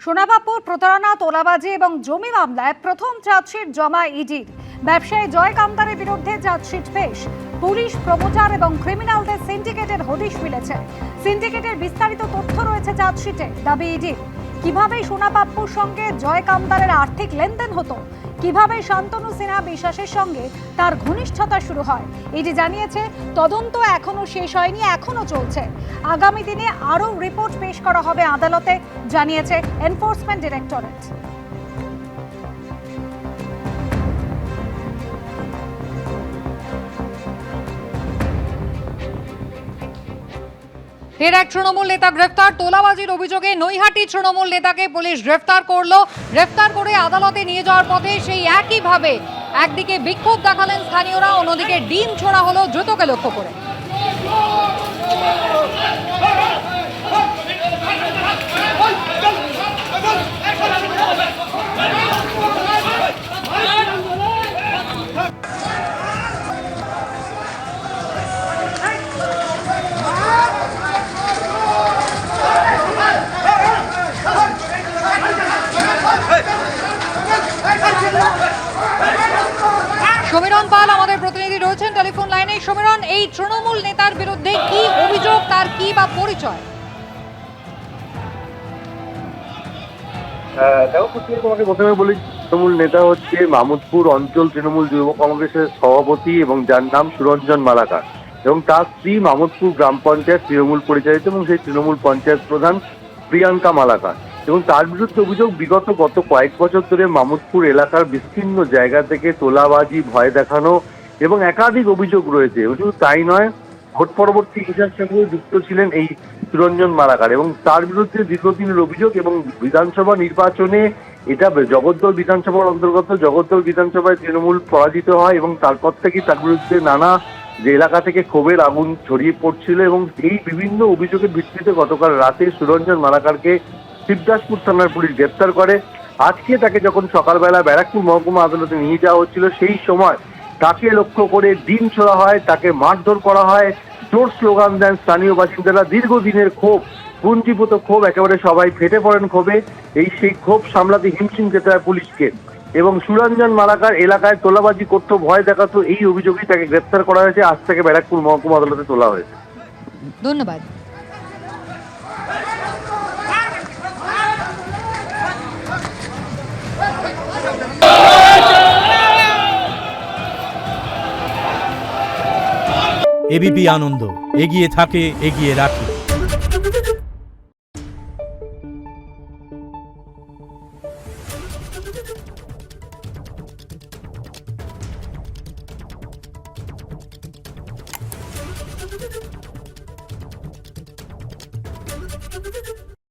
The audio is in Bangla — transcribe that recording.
সোনাবাপুর প্রতারণা, তোলাবাজি এবং জমি মামলায় প্রথম চার্জশিট জমা ইডির। ব্যবসায়ী জয় কামতারের বিরুদ্ধে চার্জশিট পেশ। পুলিশ, প্রমোটার এবং ক্রিমিনালদের সিন্ডিকেটের হদিশ মিলেছে। সিন্ডিকেটের বিস্তারিত তথ্য রয়েছে চার্জশিটে। দাবি ইডির, কিভাবে সোনাবাপুর সঙ্গে জয় কামতারের আর্থিক লেনদেন হতো, কিভাবে শান্তনু সিনহা বিশ্বাসের সঙ্গে তার ঘনিষ্ঠতা শুরু হয়। ইডি জানিয়েছে তদন্ত এখনো শেষ হয়নি, এখনো চলছে। আগামী দিনে আরও রিপোর্ট পেশ করা হবে আদালতে, জানিয়েছে এনফোর্সমেন্ট ডিরেক্টরেট। ফের এক তৃণমূল নেতা গ্রেফতার। তোলাবাজির অভিযোগে নৈহাটি তৃণমূল নেতাকে পুলিশ গ্রেফতার করলো। গ্রেফতার করে আদালতে নিয়ে যাওয়ার পথে সেই একইভাবে একদিকে বিক্ষোভ দেখালেন স্থানীয়রা, অন্যদিকে ডিম ছোড়া হলো দ্রুতকে লক্ষ্য করে। সমীরণ পাল আমাদের প্রতিনিধি রয়েছেন টেলিফোন লাইনে। সমীরণ, এই তৃণমূল নেতার বিরুদ্ধে কি অভিযোগ, তার কি বা পরিচয়? তোমাকে প্রথমে বলি, তৃণমূল নেতা হচ্ছে মামুদপুর অঞ্চল তৃণমূল যুব কংগ্রেসের সভাপতি এবং যার নাম সুরঞ্জন মালাকার, এবং তার স্ত্রী মামুদপুর গ্রাম পঞ্চায়েত তৃণমূল পরিচালিত এবং সেই তৃণমূল পঞ্চায়েত প্রধান প্রিয়াঙ্কা মালাকার। এবং তার বিরুদ্ধে অভিযোগ, গত কয়েক বছর ধরে মামুদপুর এলাকার বিস্তীর্ণ জায়গা থেকে তোলাবাজি, ভয় দেখানো এবং একাধিক অভিযোগ রয়েছে। শুধু তাই নয়, ভোট পরবর্তী হিসার সঙ্গে যুক্ত ছিলেন এই সুরঞ্জন মালাকার, এবং তার বিরুদ্ধে দীর্ঘদিনের অভিযোগ। এবং বিধানসভা নির্বাচনে এটা জগদ্দল বিধানসভার অন্তর্গত, জগদ্দল বিধানসভায় তৃণমূল পরাজিত হয় এবং তারপর থেকে তার বিরুদ্ধে নানা যে এলাকা থেকে ক্ষোভের আগুন ছড়িয়ে পড়ছিল। এবং এই বিভিন্ন অভিযোগের ভিত্তিতে গতকাল রাতে সুরঞ্জন মালাকারকে শিবদাসপুর থানার পুলিশ গ্রেপ্তার করে। আজকে তাকে যখন সকালবেলা ব্যারাকপুর মহকুমা আদালতে নিয়ে যাওয়া হচ্ছিল, সেই সময় তাকে লক্ষ্য করে ডিম ছোড়া হয়, তাকে মারধর করা হয়, জোর স্লোগান দেন স্থানীয় বাসিন্দারা। দীর্ঘদিনের ক্ষোভ, পুঞ্জীভূত ক্ষোভ, একেবারে সবাই ফেটে পড়েন ক্ষোভে। সেই ক্ষোভ সামলাতে হিমশিম খেতে হয় পুলিশকে। এবং সুরঞ্জন মালাকার এলাকায় তোলাবাজি করতো, ভয় দেখাতো, এই অভিযোগেই তাকে গ্রেপ্তার করা হয়েছে। আজ থেকে ব্যারাকপুর মহকুমা আদালতে তোলা হয়েছে। ধন্যবাদ। এবিপি আনন্দ, এগিয়ে থাকে, এগিয়ে রাখে।